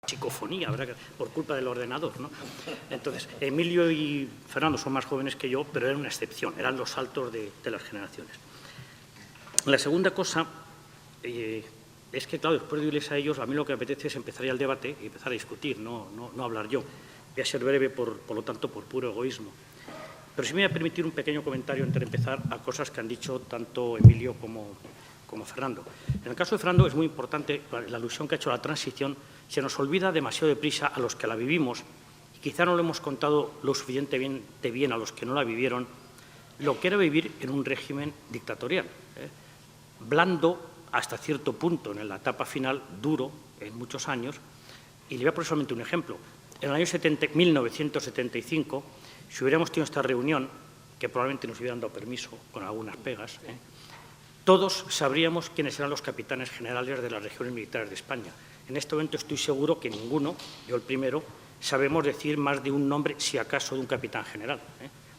psicofonía, ¿verdad? Por culpa del ordenador, ¿no? Entonces, Emilio y Fernando son más jóvenes que yo, pero eran una excepción, eran los saltos de las generaciones. La segunda cosa es que, claro, después de oírles a ellos, a mí lo que me apetece es empezar ya el debate y empezar a discutir, no hablar yo. Voy a ser breve, por lo tanto, por puro egoísmo. Pero sí me voy a permitir un pequeño comentario antes de empezar a cosas que han dicho tanto Emilio como Fernando. En el caso de Fernando es muy importante la alusión que ha hecho a la transición. Se nos olvida demasiado deprisa a los que la vivimos y quizá no lo hemos contado lo suficientemente bien a los que no la vivieron, lo que era vivir en un régimen dictatorial, blando hasta cierto punto en la etapa final, duro en muchos años. Y le voy a poner solamente un ejemplo. En el año 1975, si hubiéramos tenido esta reunión, que probablemente nos hubieran dado permiso con algunas pegas, todos sabríamos quiénes eran los capitanes generales de las regiones militares de España. En este momento estoy seguro que ninguno, yo el primero, sabemos decir más de un nombre, si acaso, de un capitán general.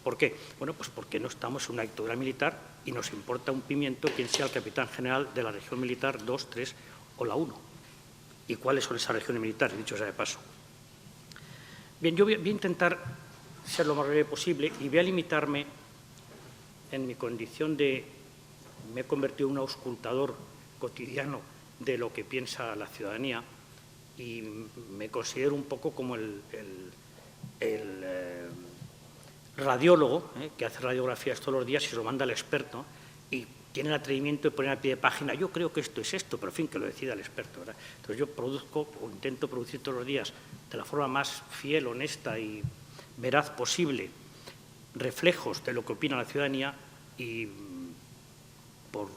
¿Por qué? Bueno, pues porque no estamos en una dictadura militar y nos importa un pimiento quién sea el capitán general de la región militar 2, 3 o la 1. ¿Y cuáles son esas regiones militares, dicho sea de paso? Bien, yo voy a intentar ser lo más breve posible y voy a limitarme en mi condición de... Me he convertido en un auscultador cotidiano de lo que piensa la ciudadanía y me considero un poco como el radiólogo que hace radiografías todos los días y se lo manda al experto y tiene el atrevimiento de poner a pie de página, yo creo que esto es esto, pero en fin, que lo decida el experto, ¿verdad? Entonces yo produzco o intento producir todos los días de la forma más fiel, honesta y veraz posible reflejos de lo que opina la ciudadanía y por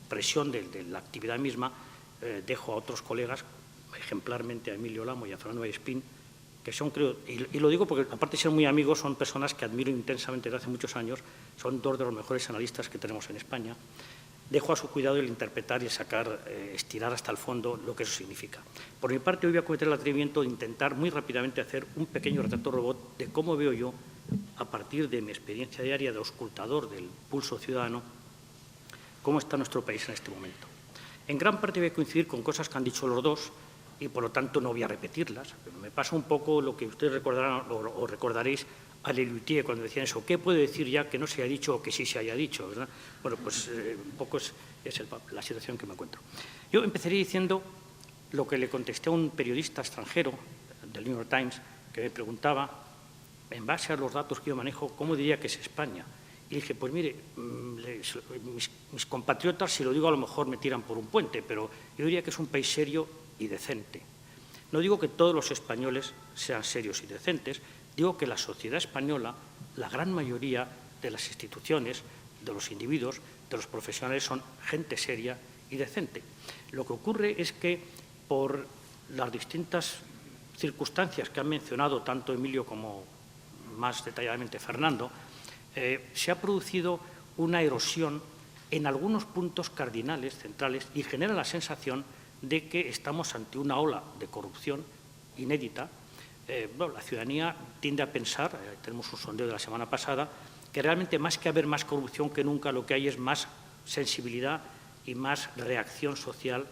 presión de la actividad misma dejo a otros colegas, ejemplarmente a Emilio Lamo y a Fernando Vallespín, que son, creo, y lo digo porque aparte de ser muy amigos, son personas que admiro intensamente desde hace muchos años, son dos de los mejores analistas que tenemos en España. Dejo a su cuidado el interpretar y sacar, estirar hasta el fondo lo que eso significa. Por mi parte, hoy voy a cometer el atrevimiento de intentar muy rápidamente hacer un pequeño retrato robot de cómo veo yo, a partir de mi experiencia diaria de auscultador del pulso ciudadano, cómo está nuestro país en este momento. En gran parte voy a coincidir con cosas que han dicho los dos y, por lo tanto, no voy a repetirlas. Me pasa un poco lo que ustedes recordarán o recordaréis a Lelutier cuando decían eso. ¿Qué puede decir ya que no se haya dicho o que sí se haya dicho? ¿Verdad? Bueno, pues un poco es la situación que me encuentro. Yo empezaré diciendo lo que le contesté a un periodista extranjero del New York Times que me preguntaba, en base a los datos que yo manejo, ¿cómo diría que es España? Y dije, pues mire, mis compatriotas, si lo digo a lo mejor me tiran por un puente, pero yo diría que es un país serio y decente. No digo que todos los españoles sean serios y decentes, digo que la sociedad española, la gran mayoría de las instituciones, de los individuos, de los profesionales son gente seria y decente. Lo que ocurre es que por las distintas circunstancias que han mencionado tanto Emilio como más detalladamente Fernando, se ha producido una erosión en algunos puntos cardinales, centrales, y genera la sensación de que estamos ante una ola de corrupción inédita. Bueno, la ciudadanía tiende a pensar, tenemos un sondeo de la semana pasada, que realmente más que haber más corrupción que nunca, lo que hay es más sensibilidad y más reacción social,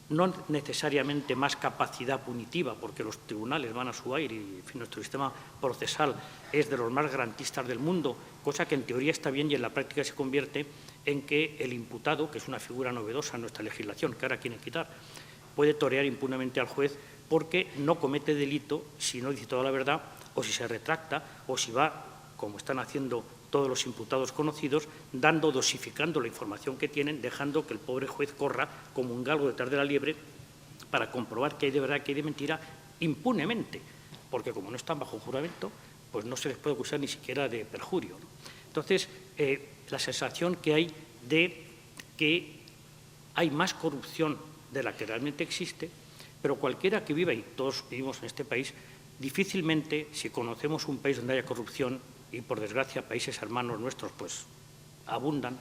no necesariamente más capacidad punitiva, porque los tribunales van a su aire y en fin, nuestro sistema procesal es de los más garantistas del mundo, cosa que en teoría está bien y en la práctica se convierte en que el imputado, que es una figura novedosa en nuestra legislación, que ahora quieren quitar, puede torear impunemente al juez porque no comete delito si no dice toda la verdad o si se retracta o si va, como están haciendo todos los imputados conocidos, dosificando la información que tienen, dejando que el pobre juez corra como un galgo detrás de la liebre para comprobar que hay de verdad, que hay de mentira, impunemente, porque como no están bajo juramento, pues no se les puede acusar ni siquiera de perjurio, ¿no? Entonces, la sensación que hay de que hay más corrupción de la que realmente existe, pero cualquiera que viva, y todos vivimos en este país, difícilmente, si conocemos un país donde haya corrupción, y por desgracia países hermanos nuestros pues abundan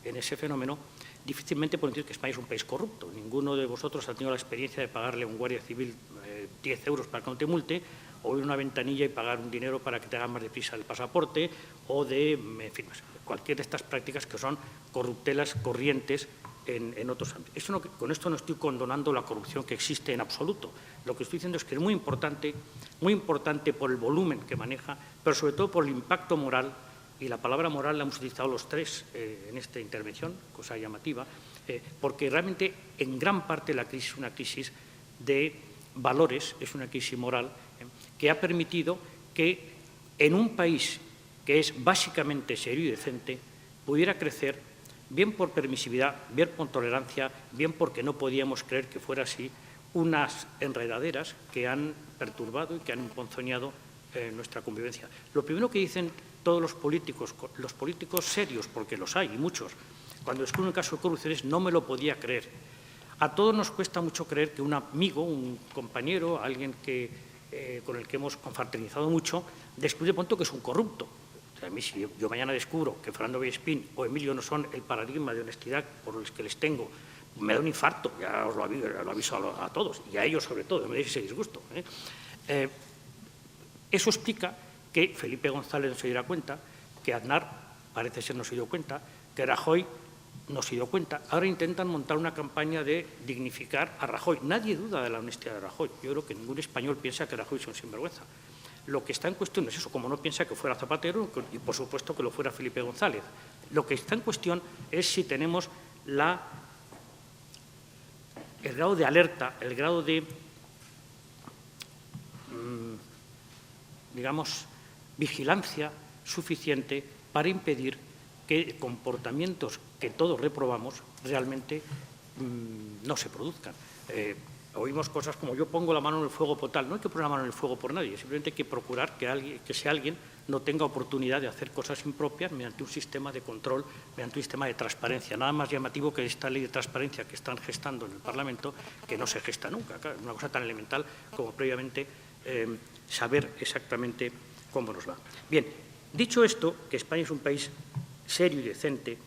en ese fenómeno, difícilmente podemos decir que España es un país corrupto. Ninguno de vosotros ha tenido la experiencia de pagarle a un guardia civil 10 euros para que no te multe, o ir a una ventanilla y pagar un dinero para que te hagan más deprisa el pasaporte, o de, en fin, cualquier de estas prácticas que son corruptelas corrientes en otros ámbitos. Con esto no estoy condonando la corrupción que existe en absoluto. Lo que estoy diciendo es que es muy importante por el volumen que maneja, pero sobre todo por el impacto moral, y la palabra moral la hemos utilizado los tres en esta intervención, cosa llamativa, porque realmente en gran parte la crisis es una crisis de valores, es una crisis moral, que ha permitido que en un país que es básicamente serio y decente pudiera crecer, bien por permisividad, bien por tolerancia, bien porque no podíamos creer que fuera así, unas enredaderas que han perturbado y que han emponzoñado nuestra convivencia. Lo primero que dicen todos los políticos serios, porque los hay, y muchos, cuando descubren un caso de corrupción es: no me lo podía creer. A todos nos cuesta mucho creer que un amigo, un compañero, alguien con el que hemos confraternizado mucho, descubre de pronto que es un corrupto. O sea, a mí, si yo mañana descubro que Fernando Villespín o Emilio no son el paradigma de honestidad por los que les tengo, me da un infarto, ya os lo aviso a todos, y a ellos sobre todo, me dais ese disgusto. Eso explica que Felipe González no se diera cuenta, que Aznar parece ser no se dio cuenta, que Rajoy no se dio cuenta. Ahora intentan montar una campaña de dignificar a Rajoy. Nadie duda de la honestidad de Rajoy. Yo creo que ningún español piensa que Rajoy es un sinvergüenza. Lo que está en cuestión es eso, como no piensa que fuera Zapatero y, por supuesto, que lo fuera Felipe González. Lo que está en cuestión es si tenemos el grado de alerta, el grado de, digamos, vigilancia suficiente para impedir que comportamientos que todos reprobamos realmente no se produzcan. Oímos cosas como: yo pongo la mano en el fuego por tal. No hay que poner la mano en el fuego por nadie, simplemente hay que procurar que ese alguien no tenga oportunidad de hacer cosas impropias mediante un sistema de control, mediante un sistema de transparencia. Nada más llamativo que esta ley de transparencia que están gestando en el Parlamento, que no se gesta nunca. Claro, una cosa tan elemental como previamente saber exactamente cómo nos va. Bien, dicho esto, que España es un país serio y decente,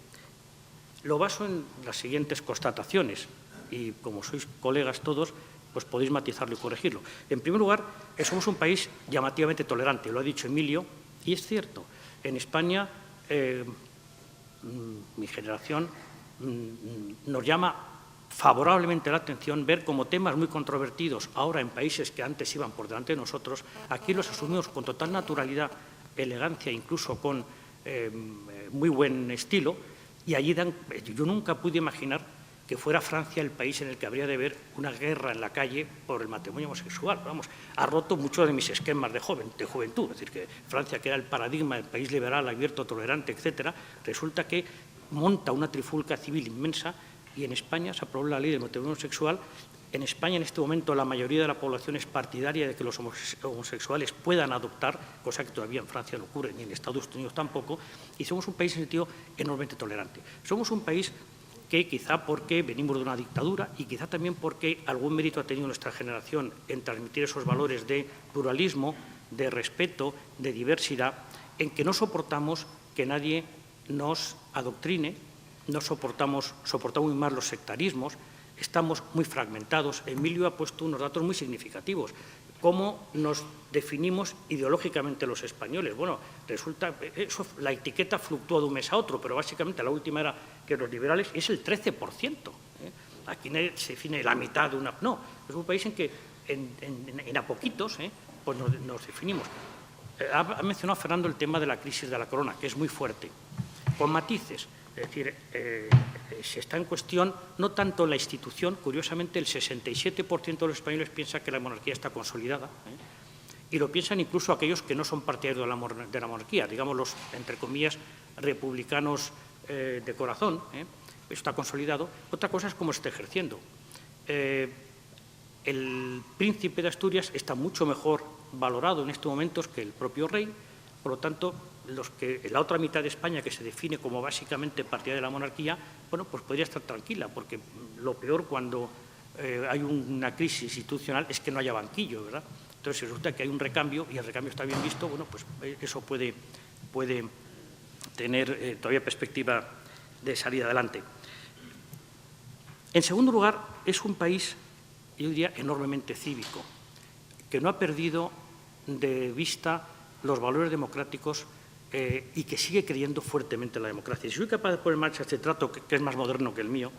lo baso en las siguientes constataciones, y como sois colegas todos, pues podéis matizarlo y corregirlo. En primer lugar, somos un país llamativamente tolerante, lo ha dicho Emilio, y es cierto. En España, mi generación nos llama favorablemente la atención ver como temas muy controvertidos ahora en países que antes iban por delante de nosotros, aquí los asumimos con total naturalidad, elegancia, incluso con muy buen estilo, y allí yo nunca pude imaginar que fuera Francia el país en el que habría de haber una guerra en la calle por el matrimonio homosexual. Vamos, ha roto muchos de mis esquemas de juventud. Es decir, que Francia, que era el paradigma del país liberal, abierto, tolerante, etcétera, resulta que monta una trifulca civil inmensa, y en España se aprobó la ley del matrimonio homosexual. En España, en este momento, la mayoría de la población es partidaria de que los homosexuales puedan adoptar, cosa que todavía en Francia no ocurre, ni en Estados Unidos tampoco, y somos un país en sentido enormemente tolerante. Somos un país que, quizá porque venimos de una dictadura y quizá también porque algún mérito ha tenido nuestra generación en transmitir esos valores de pluralismo, de respeto, de diversidad, en que no soportamos que nadie nos adoctrine, no soportamos muy mal los sectarismos, estamos muy fragmentados. Emilio ha puesto unos datos muy significativos. ¿Cómo nos definimos ideológicamente los españoles? Bueno, resulta, la etiqueta fluctúa de un mes a otro, pero básicamente la última era que los liberales es el 13%. Aquí se define la mitad de una... No, es un país en que en a poquitos pues nos definimos. Ha mencionado Fernando el tema de la crisis de la corona, que es muy fuerte, con matices. Es decir, se está en cuestión no tanto la institución, curiosamente el 67% de los españoles piensa que la monarquía está consolidada, y lo piensan incluso aquellos que no son partidarios de la monarquía, digamos los, entre comillas, republicanos de corazón, está consolidado. Otra cosa es cómo se está ejerciendo. El príncipe de Asturias está mucho mejor valorado en estos momentos que el propio rey, por lo tanto, la otra mitad de España, que se define como básicamente partidaria de la monarquía, bueno, pues podría estar tranquila, porque lo peor cuando hay una crisis institucional es que no haya banquillo, ¿verdad? Entonces, si resulta que hay un recambio y el recambio está bien visto, bueno, pues eso puede tener todavía perspectiva de salir adelante. En segundo lugar, es un país, yo diría, enormemente cívico, que no ha perdido de vista los valores democráticos y que sigue creyendo fuertemente en la democracia. Si soy capaz de poner en marcha este trato, que es más moderno que el mío,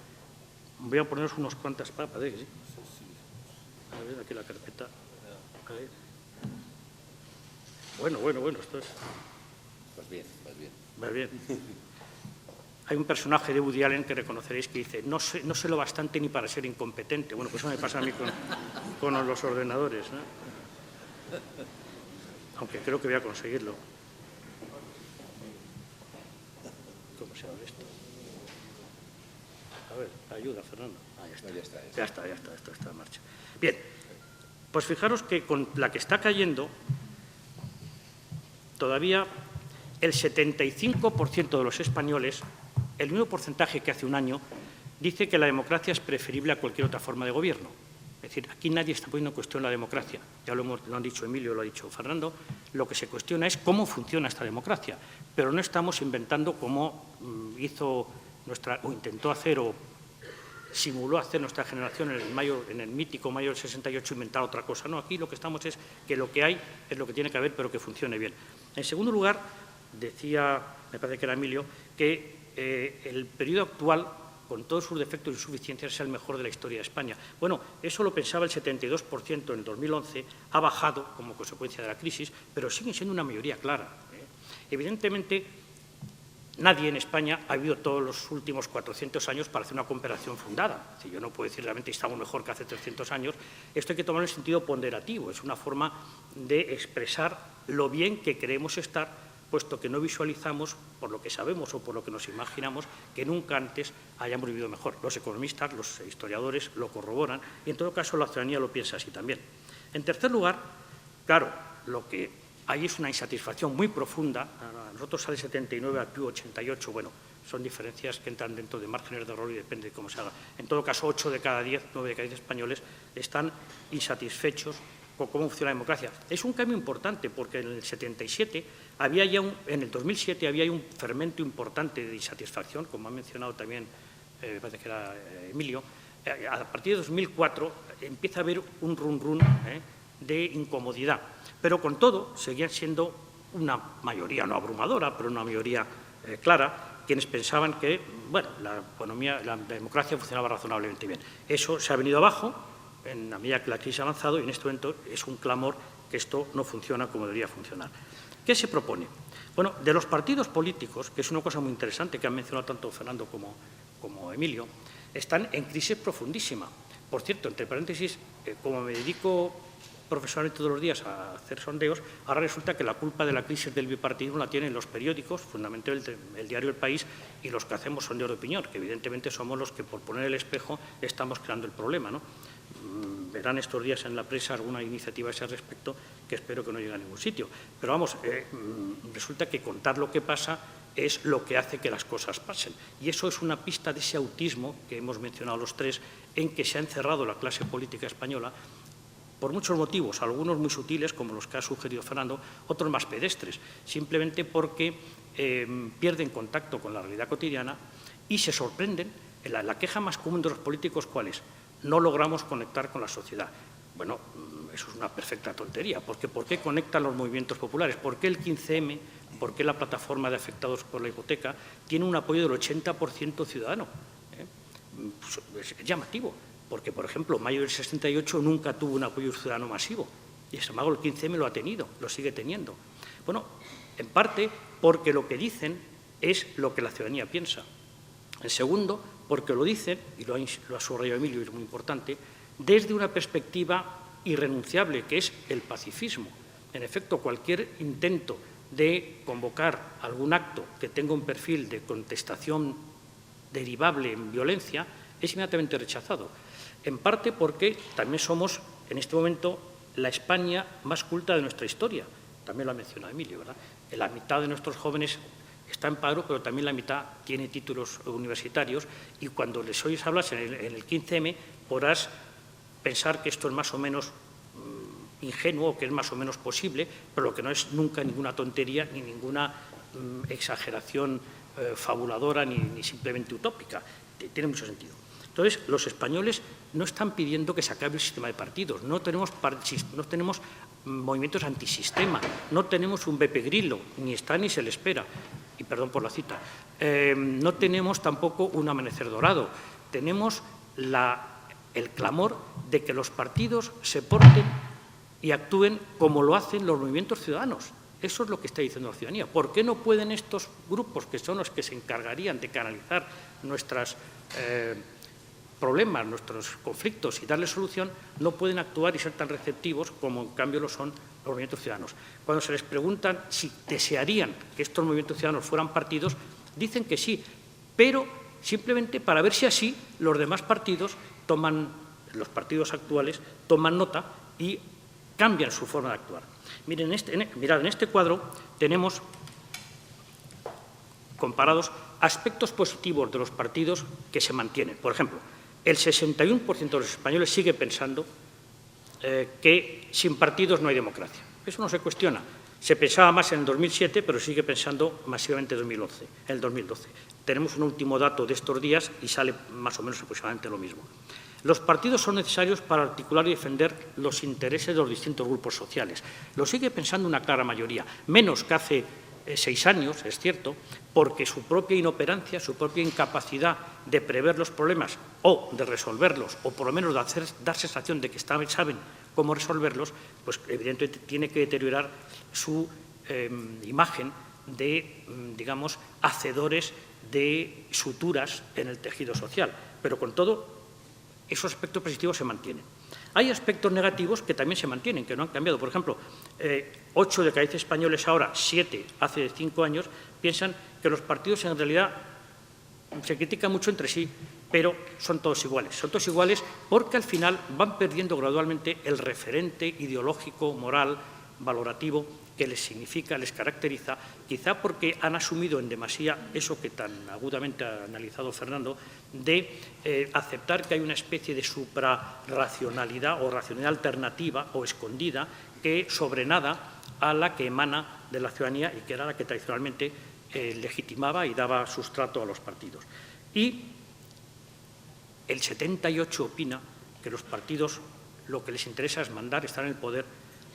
Voy a poneros unos cuantas papas, ¿eh? ¿Sí? A ver, aquí la carpeta. A ver. Bueno, esto es... Pues bien, pues bien. Va bien. Hay un personaje de Woody Allen que reconoceréis que dice no sé lo bastante ni para ser incompetente. Bueno, pues eso me pasa a mí con los ordenadores, ¿no? Aunque creo que voy a conseguirlo. ¿Cómo se abre esto? A ver, ayuda, Fernando. Ah, ya está. No, Ya está, esto está en marcha. Bien, pues fijaros que con la que está cayendo, todavía el 75% de los españoles, el mismo porcentaje que hace un año, dice que la democracia es preferible a cualquier otra forma de gobierno. Es decir, aquí nadie está poniendo en cuestión la democracia. Ya lo han dicho Emilio, lo ha dicho Fernando. Lo que se cuestiona es cómo funciona esta democracia. Pero no estamos inventando cómo hizo o intentó hacer o simuló hacer nuestra generación en el mítico mayo del 68, inventar otra cosa. No, aquí lo que estamos es que lo que hay es lo que tiene que haber, pero que funcione bien. En segundo lugar, decía, me parece que era Emilio, que el periodo actual, con todos sus defectos y insuficiencias, es el mejor de la historia de España. Bueno, eso lo pensaba el 72% en el 2011, ha bajado como consecuencia de la crisis, pero sigue siendo una mayoría clara. Evidentemente, nadie en España ha vivido todos los últimos 400 años para hacer una comparación fundada. Si yo no puedo decir realmente que estamos mejor que hace 300 años, esto hay que tomarlo en sentido ponderativo, es una forma de expresar lo bien que queremos estar, puesto que no visualizamos, por lo que sabemos o por lo que nos imaginamos, que nunca antes hayamos vivido mejor. Los economistas, los historiadores lo corroboran y, en todo caso, la ciudadanía lo piensa así también. En tercer lugar, claro, lo que hay es una insatisfacción muy profunda. A nosotros sale 79, al PIB 88, bueno, son diferencias que entran dentro de márgenes de error y depende de cómo se haga. En todo caso, 8 de cada 10, 9 de cada 10 españoles están insatisfechos con cómo funciona la democracia. Es un cambio importante porque en el 77 había ya en el 2007 había un fermento importante de insatisfacción, como ha mencionado también, me parece que era Emilio. A partir de 2004 empieza a haber un run de incomodidad, pero con todo seguían siendo una mayoría no abrumadora, pero una mayoría clara, quienes pensaban que, bueno, la democracia funcionaba razonablemente bien. Eso se ha venido abajo en la medida que la crisis ha avanzado y en este momento es un clamor que esto no funciona como debería funcionar. ¿Qué se propone? Bueno, de los partidos políticos, que es una cosa muy interesante que han mencionado tanto Fernando como Emilio, están en crisis profundísima. Por cierto, entre paréntesis, como me dedico profesionalmente todos los días a hacer sondeos, ahora resulta que la culpa de la crisis del bipartidismo la tienen los periódicos, fundamentalmente el diario El País, y los que hacemos sondeos de opinión, que evidentemente somos los que, por poner el espejo, estamos creando el problema, ¿no? Verán estos días en la prensa alguna iniciativa a ese respecto que espero que no llegue a ningún sitio. Pero vamos, resulta que contar lo que pasa es lo que hace que las cosas pasen. Y eso es una pista de ese autismo que hemos mencionado los tres, en que se ha encerrado la clase política española por muchos motivos, algunos muy sutiles, como los que ha sugerido Fernando, otros más pedestres, simplemente porque pierden contacto con la realidad cotidiana y se sorprenden. La queja más común de los políticos, ¿cuál es? No logramos conectar con la sociedad. Bueno, eso es una perfecta tontería, porque ¿por qué conectan los movimientos populares? ¿Por qué el 15M, por qué la plataforma de afectados por la hipoteca tiene un apoyo del 80% ciudadano? Es llamativo, porque, por ejemplo, mayo del 68 nunca tuvo un apoyo ciudadano masivo, y sin embargo el 15M lo ha tenido, lo sigue teniendo. Bueno, en parte porque lo que dicen es lo que la ciudadanía piensa. En segundo, porque lo dicen, y lo ha subrayado Emilio, y es muy importante, desde una perspectiva irrenunciable, que es el pacifismo. En efecto, cualquier intento de convocar algún acto que tenga un perfil de contestación derivable en violencia es inmediatamente rechazado. En parte porque también somos, en este momento, la España más culta de nuestra historia. También lo ha mencionado Emilio, ¿verdad? La mitad de nuestros jóvenes está en paro, pero también la mitad tiene títulos universitarios, y cuando les oyes hablar en el 15M podrás pensar que esto es más o menos ingenuo, que es más o menos posible, pero lo que no es nunca ninguna tontería ni ninguna exageración fabuladora ni simplemente utópica. Tiene mucho sentido. Entonces, los españoles no están pidiendo que se acabe el sistema de partidos, no tenemos movimientos antisistema, no tenemos un Beppe Grillo, ni está ni se le espera, y perdón por la cita, no tenemos tampoco un amanecer dorado, tenemos el clamor de que los partidos se porten y actúen como lo hacen los movimientos ciudadanos. Eso es lo que está diciendo la ciudadanía. ¿Por qué no pueden estos grupos, que son los que se encargarían de canalizar nuestros problemas, nuestros conflictos y darles solución, no pueden actuar y ser tan receptivos como en cambio lo son los movimientos ciudadanos? Cuando se les preguntan si desearían que estos movimientos ciudadanos fueran partidos, dicen que sí, pero simplemente para ver si así los demás partidos los partidos actuales toman nota y cambian su forma de actuar. Mirad, en este cuadro tenemos comparados aspectos positivos de los partidos que se mantienen. Por ejemplo, el 61% de los españoles sigue pensando que sin partidos no hay democracia. Eso no se cuestiona. Se pensaba más en el 2007, pero sigue pensando masivamente en el 2012. Tenemos un último dato de estos días y sale más o menos aproximadamente lo mismo. Los partidos son necesarios para articular y defender los intereses de los distintos grupos sociales. Lo sigue pensando una clara mayoría, menos que hace 6 años, es cierto, porque su propia inoperancia, su propia incapacidad de prever los problemas o de resolverlos, o por lo menos de dar sensación de que saben cómo resolverlos, pues evidentemente tiene que deteriorar su imagen de, digamos, hacedores de suturas en el tejido social. Pero con todo, esos aspectos positivos se mantienen. Hay aspectos negativos que también se mantienen, que no han cambiado. Por ejemplo, 8 de cada 10 españoles ahora, 7 hace 5 años, piensan que los partidos en realidad se critican mucho entre sí, pero son todos iguales. Son todos iguales porque al final van perdiendo gradualmente el referente ideológico, moral, valorativo que les significa, les caracteriza, quizá porque han asumido en demasía eso que tan agudamente ha analizado Fernando, de aceptar que hay una especie de suprarracionalidad o racionalidad alternativa o escondida que sobrenada a la que emana de la ciudadanía y que era la que tradicionalmente legitimaba y daba sustrato a los partidos. Y el 78 opina que los partidos lo que les interesa es mandar, estar en el poder,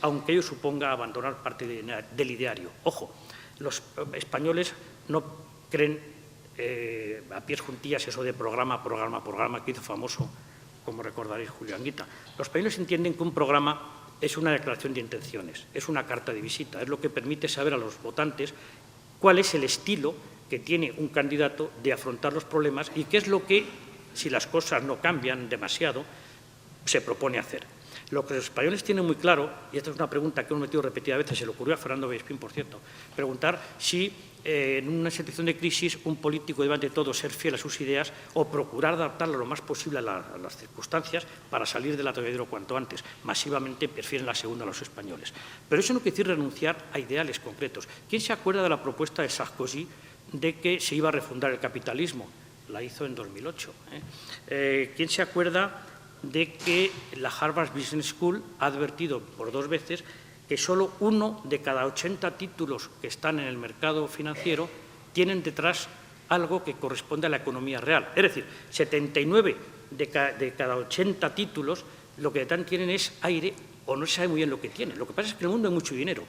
aunque ello suponga abandonar parte del ideario. Ojo, los españoles no creen a pies juntillas eso de programa, que hizo famoso, como recordaréis, Julio Anguita. Los españoles entienden que un programa es una declaración de intenciones, es una carta de visita, es lo que permite saber a los votantes cuál es el estilo que tiene un candidato de afrontar los problemas y qué es lo que, si las cosas no cambian demasiado, se propone hacer. Lo que los españoles tienen muy claro, y esta es una pregunta que hemos metido repetidas veces, se le ocurrió a Fernando Vallespín, por cierto, preguntar si en una situación de crisis un político debe ante todo ser fiel a sus ideas o procurar adaptarlo lo más posible a las circunstancias para salir del atolladero cuanto antes. Masivamente prefieren la segunda a los españoles. Pero eso no quiere decir renunciar a ideales concretos. ¿Quién se acuerda de la propuesta de Sarkozy de que se iba a refundar el capitalismo? La hizo en 2008. ¿Quién se acuerda de que la Harvard Business School ha advertido por 2 veces que solo 1 de cada 80 títulos que están en el mercado financiero tienen detrás algo que corresponde a la economía real? Es decir, 79 de cada 80 títulos lo que detrás tienen es aire o no se sabe muy bien lo que tienen. Lo que pasa es que en el mundo hay mucho dinero.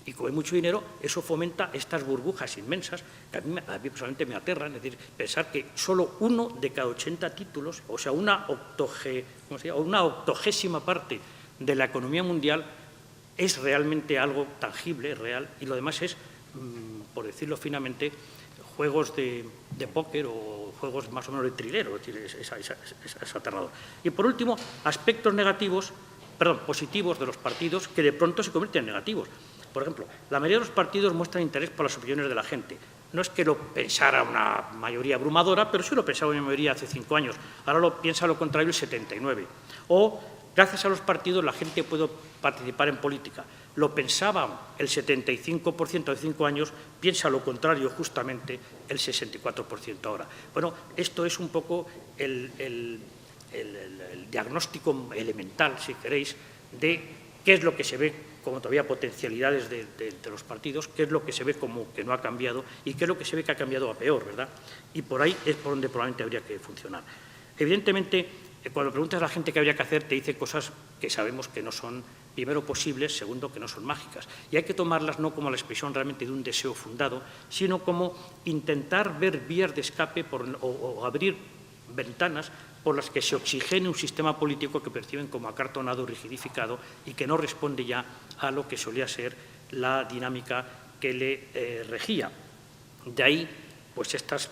Y como hay mucho dinero, eso fomenta estas burbujas inmensas que a mí personalmente me aterran. Es decir, pensar que solo 1 de cada 80 títulos, o sea, una octogésima parte de la economía mundial es realmente algo tangible, real, y lo demás es, por decirlo finamente, juegos de póker o juegos más o menos de trilero. Es decir, es aterrador. Y por último, aspectos positivos de los partidos que de pronto se convierten en negativos. Por ejemplo, la mayoría de los partidos muestran interés por las opiniones de la gente. No es que lo pensara una mayoría abrumadora, pero sí lo pensaba una mayoría hace 5 años. Ahora lo piensa lo contrario el 79. O, gracias a los partidos, la gente puede participar en política. Lo pensaba el 75% hace 5 años, piensa lo contrario justamente el 64% ahora. Bueno, esto es un poco el diagnóstico elemental, si queréis, de qué es lo que se ve como todavía potencialidades de los partidos, qué es lo que se ve como que no ha cambiado y qué es lo que se ve que ha cambiado a peor, ¿verdad? Y por ahí es por donde probablemente habría que funcionar. Evidentemente, cuando preguntas a la gente qué habría que hacer, te dice cosas que sabemos que no son, primero, posibles, segundo, que no son mágicas. Y hay que tomarlas no como la expresión realmente de un deseo fundado, sino como intentar ver vías de escape o abrir ventanas por las que se oxigene un sistema político que perciben como acartonado, rigidificado y que no responde ya a lo que solía ser la dinámica que le regía. De ahí, pues, estos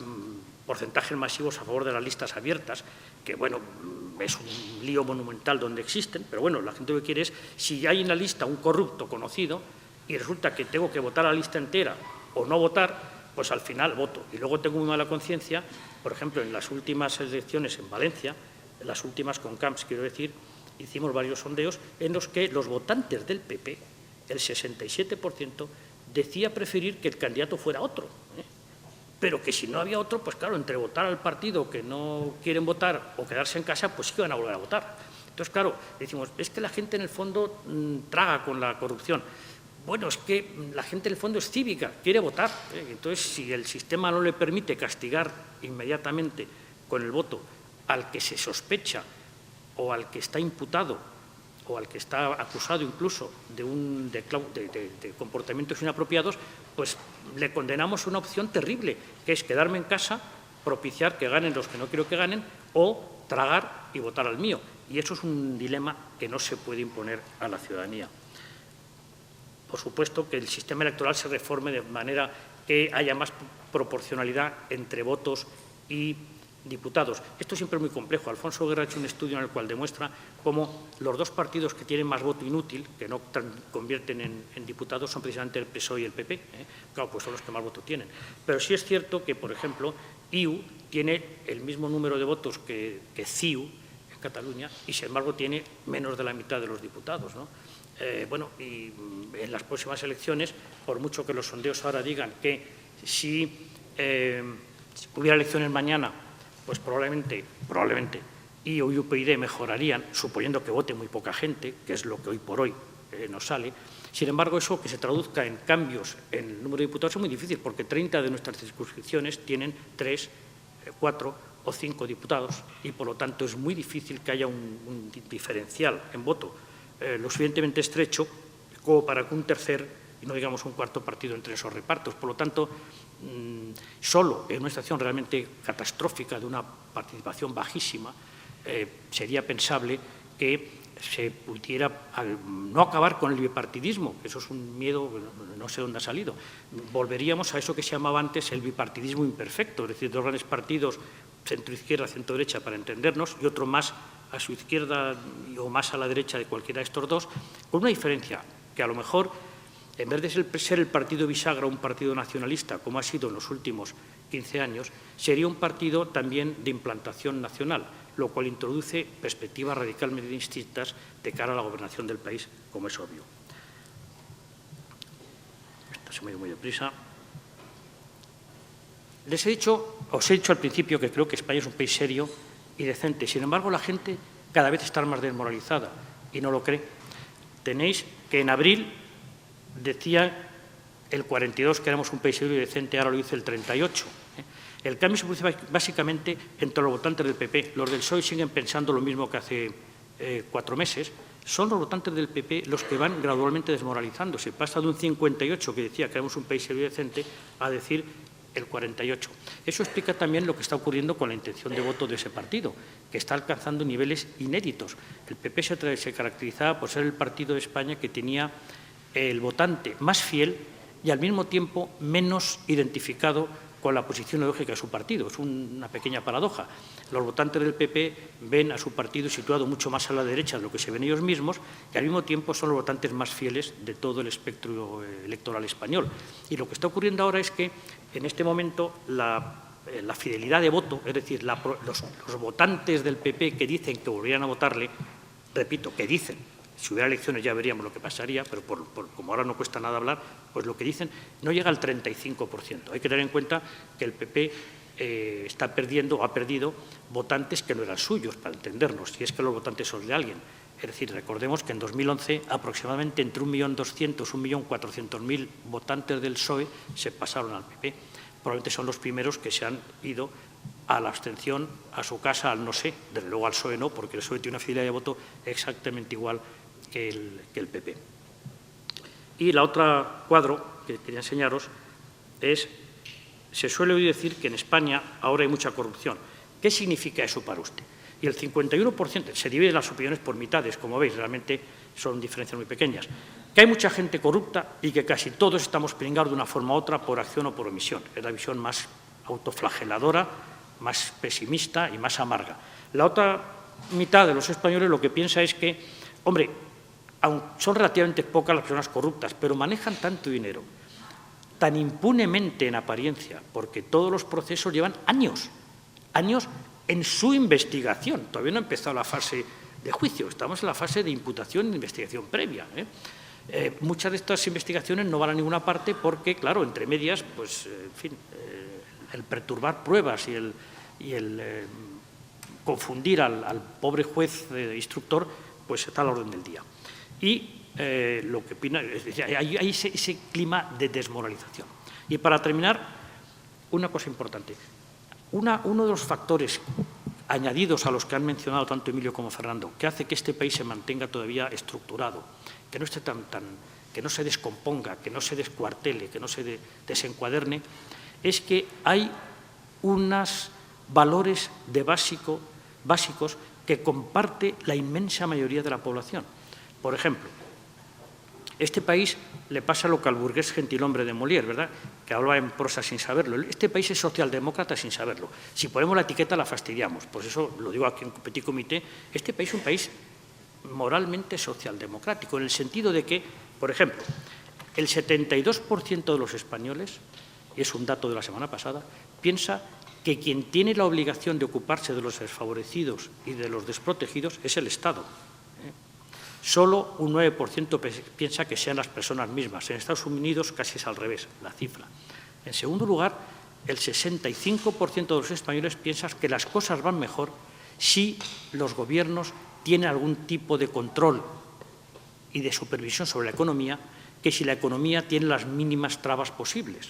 porcentajes masivos a favor de las listas abiertas, que, bueno, es un lío monumental donde existen, pero, bueno, la gente lo que quiere es, si hay en la lista un corrupto conocido y resulta que tengo que votar a la lista entera o no votar, pues al final voto. Y luego tengo muy mala conciencia, por ejemplo, en las últimas elecciones en Valencia, en las últimas con Camps, quiero decir, hicimos varios sondeos en los que los votantes del PP, el 67%, decía preferir que el candidato fuera otro, pero que si no había otro, pues claro, entre votar al partido que no quieren votar o quedarse en casa, pues sí que van a volver a votar. Entonces, claro, decimos, es que la gente en el fondo traga con la corrupción. Bueno, es que la gente en el fondo es cívica, quiere votar. Entonces, si el sistema no le permite castigar inmediatamente con el voto al que se sospecha o al que está imputado o al que está acusado incluso de comportamientos inapropiados, pues le condenamos a una opción terrible, que es quedarme en casa, propiciar que ganen los que no quiero que ganen o tragar y votar al mío. Y eso es un dilema que no se puede imponer a la ciudadanía. Por supuesto, que el sistema electoral se reforme de manera que haya más proporcionalidad entre votos y diputados. Esto siempre es muy complejo. Alfonso Guerra ha hecho un estudio en el cual demuestra cómo los dos partidos que tienen más voto inútil, que no convierten en diputados, son precisamente el PSOE y el PP. Claro, pues son los que más voto tienen. Pero sí es cierto que, por ejemplo, IU tiene el mismo número de votos que CiU en Cataluña y, sin embargo, tiene menos de la mitad de los diputados, ¿no? Bueno, y en las próximas elecciones, por mucho que los sondeos ahora digan que si hubiera elecciones mañana, pues probablemente IU y UPyD mejorarían, suponiendo que vote muy poca gente, que es lo que hoy por hoy nos sale. Sin embargo, eso que se traduzca en cambios en el número de diputados es muy difícil, porque 30 de nuestras circunscripciones tienen 3, 4 o 5 diputados y, por lo tanto, es muy difícil que haya un diferencial en voto lo suficientemente estrecho como para que un tercer, y no digamos un cuarto partido entre esos repartos. Por lo tanto, solo en una situación realmente catastrófica de una participación bajísima, sería pensable que se pudiera no acabar con el bipartidismo, que eso es un miedo, no sé dónde ha salido. Volveríamos a eso que se llamaba antes el bipartidismo imperfecto, es decir, dos grandes partidos, centro-izquierda, centro-derecha, para entendernos, y otro más a su izquierda o más a la derecha de cualquiera de estos dos, con una diferencia, que a lo mejor, en vez de ser el partido bisagra un partido nacionalista, como ha sido en los últimos 15 años, sería un partido también de implantación nacional, lo cual introduce perspectivas radicalmente distintas de cara a la gobernación del país, como es obvio. Esto se me ha ido muy deprisa. Os he dicho al principio que creo que España es un país serio y decente. Sin embargo, la gente cada vez está más desmoralizada y no lo cree. Tenéis que en abril decía el 42 que éramos un país serio y decente, ahora lo dice el 38. El cambio se produce básicamente entre los votantes del PP. Los del PSOE siguen pensando lo mismo que hace 4 meses. Son los votantes del PP los que van gradualmente desmoralizándose. Pasa de un 58 que decía que éramos un país serio y decente a decir el 48. Eso explica también lo que está ocurriendo con la intención de voto de ese partido, que está alcanzando niveles inéditos. El PP se caracterizaba por ser el partido de España que tenía el votante más fiel y al mismo tiempo menos identificado con la posición ideológica de su partido. Es una pequeña paradoja. Los votantes del PP ven a su partido situado mucho más a la derecha de lo que se ven ellos mismos y al mismo tiempo son los votantes más fieles de todo el espectro electoral español. Y lo que está ocurriendo ahora es que en este momento la fidelidad de voto, es decir, los votantes del PP que dicen que volverían a votarle, repito, que dicen, si hubiera elecciones ya veríamos lo que pasaría, pero como ahora no cuesta nada hablar, pues lo que dicen no llega al 35%. Hay que tener en cuenta que el PP está perdiendo o ha perdido votantes que no eran suyos, para entendernos, si es que los votantes son de alguien. Es decir, recordemos que en 2011 aproximadamente entre 1.200.000 y 1.400.000 votantes del PSOE se pasaron al PP. Probablemente son los primeros que se han ido a la abstención, a su casa, al no sé, desde luego al PSOE no, porque el PSOE tiene una fidelidad de voto exactamente igual que el PP. Y la otra cuadro que quería enseñaros es, se suele oír decir que en España ahora hay mucha corrupción. ¿Qué significa eso para usted? Y el 51% se divide las opiniones por mitades, como veis, realmente son diferencias muy pequeñas. Que hay mucha gente corrupta y que casi todos estamos pringados de una forma u otra por acción o por omisión. Es la visión más autoflageladora, más pesimista y más amarga. La otra mitad de los españoles lo que piensa es que, hombre, aun son relativamente pocas las personas corruptas, pero manejan tanto dinero, tan impunemente en apariencia, porque todos los procesos llevan años en su investigación. Todavía no ha empezado la fase de juicio, estamos en la fase de imputación e investigación previa. Muchas de estas investigaciones no van a ninguna parte porque, claro, entre medias, pues, en fin, el perturbar pruebas y el confundir al pobre juez instructor, pues está a la orden del día. Y lo que opina, es decir, hay ese clima de desmoralización. Y para terminar, una cosa importante. Uno de los factores añadidos a los que han mencionado tanto Emilio como Fernando, que hace que este país se mantenga todavía estructurado, que no esté que no se descomponga, que no se descuartele, que no se desencuaderne, es que hay unos valores básicos que comparte la inmensa mayoría de la población. Por ejemplo, este país le pasa lo que al burgués gentilhombre de Molière, ¿verdad?, que hablaba en prosa sin saberlo. Este país es socialdemócrata sin saberlo. Si ponemos la etiqueta la fastidiamos. Pues eso lo digo aquí en petit comité. Este país es un país moralmente socialdemocrático, en el sentido de que, por ejemplo, el 72% de los españoles, y es un dato de la semana pasada, piensa que quien tiene la obligación de ocuparse de los desfavorecidos y de los desprotegidos es el Estado. Solo un 9% piensa que sean las personas mismas. En Estados Unidos casi es al revés la cifra. En segundo lugar, el 65% de los españoles piensa que las cosas van mejor si los gobiernos tienen algún tipo de control y de supervisión sobre la economía, que si la economía tiene las mínimas trabas posibles.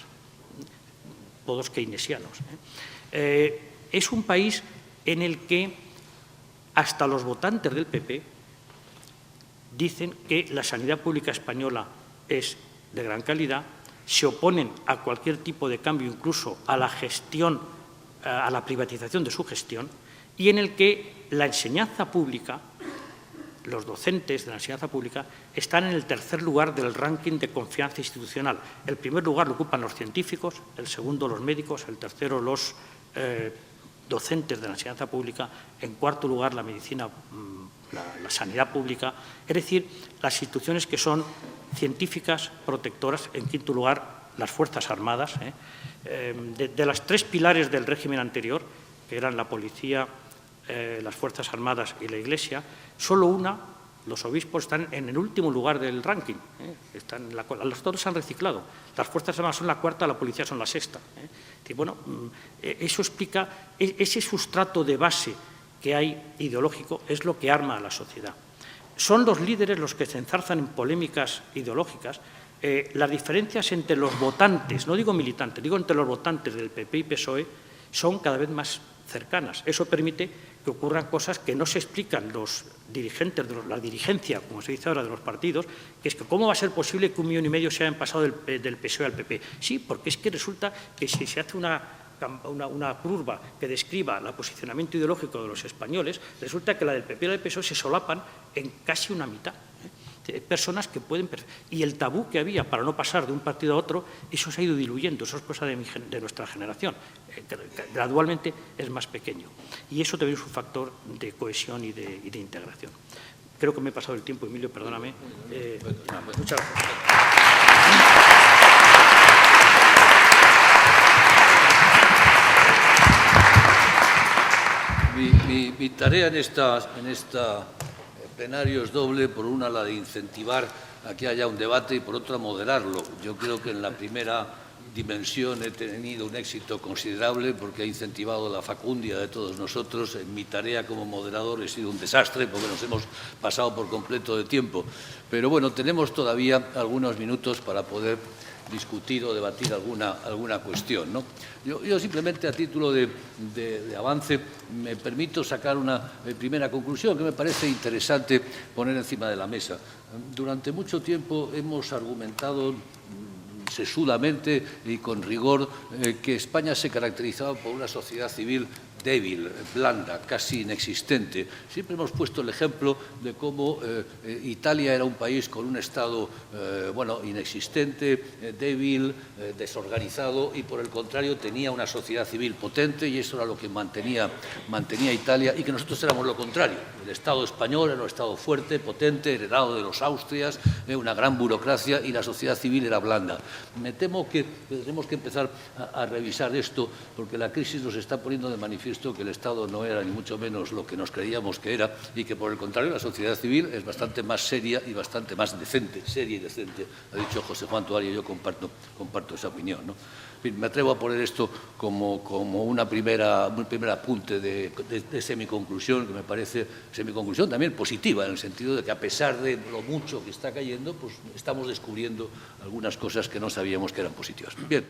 Todos keynesianos. Es un país en el que hasta los votantes del PP dicen que la sanidad pública española es de gran calidad, se oponen a cualquier tipo de cambio, incluso a la gestión, a la privatización de su gestión, y en el que la enseñanza pública, los docentes de la enseñanza pública, están en el tercer lugar del ranking de confianza institucional. El primer lugar lo ocupan los científicos, el segundo los médicos, el tercero los docentes de la enseñanza pública, en cuarto lugar la medicina, la sanidad pública, es decir, las instituciones que son científicas, protectoras, en quinto lugar las Fuerzas Armadas. De las tres pilares del régimen anterior, que eran la policía, las Fuerzas Armadas y la Iglesia, solo una, los obispos, están en el último lugar del ranking. Los todos se han reciclado. Las Fuerzas Armadas son la cuarta, la policía son la sexta. Bueno, eso explica ese sustrato de base que hay ideológico, es lo que arma a la sociedad. Son los líderes los que se enzarzan en polémicas ideológicas. Las diferencias entre los votantes, no digo militantes, digo entre los votantes del PP y PSOE, son cada vez más cercanas. Eso permite que ocurran cosas que no se explican los dirigentes, la dirigencia, como se dice ahora, de los partidos, que es que cómo va a ser posible que 1,5 millones se hayan pasado del PSOE al PP. Sí, porque es que resulta que si se hace una curva que describa el posicionamiento ideológico de los españoles, resulta que la del PP y la del PSOE se solapan en casi una mitad. Personas que pueden... Y el tabú que había para no pasar de un partido a otro, eso se ha ido diluyendo, eso es cosa de nuestra generación. Gradualmente es más pequeño. Y eso también es un factor de cohesión y de integración. Creo que me he pasado el tiempo, Emilio, perdóname. Muchas gracias. Mi tarea en esta plenario es doble. Por una, la de incentivar a que haya un debate, y por otra, moderarlo. Yo creo que en la primera dimensión he tenido un éxito considerable porque he incentivado la facundia de todos nosotros. En mi tarea como moderador he sido un desastre porque nos hemos pasado por completo de tiempo. Pero bueno, tenemos todavía algunos minutos para poder discutir o debatir alguna cuestión, ¿no? Yo simplemente, a título de avance, me permito sacar una primera conclusión que me parece interesante poner encima de la mesa. Durante mucho tiempo hemos argumentado sesudamente y con rigor que España se caracterizaba por una sociedad civil débil, blanda, casi inexistente. Siempre hemos puesto el ejemplo de cómo Italia era un país con un Estado inexistente, débil, desorganizado, y por el contrario tenía una sociedad civil potente, y eso era lo que mantenía Italia, y que nosotros éramos lo contrario. El Estado español era un Estado fuerte, potente, heredado de los Austrias, una gran burocracia, y la sociedad civil era blanda. Me temo que tenemos que empezar a revisar esto, porque la crisis nos está poniendo de manifiesto que el Estado no era ni mucho menos lo que nos creíamos que era, y que por el contrario la sociedad civil es bastante más seria y bastante más decente, seria y decente. Ha dicho José Juan Toario, y yo comparto esa opinión, ¿no? Me atrevo a poner esto como un primer apunte de semiconclusión, que me parece semiconclusión también positiva, en el sentido de que a pesar de lo mucho que está cayendo, pues estamos descubriendo algunas cosas que no sabíamos que eran positivas. Bien.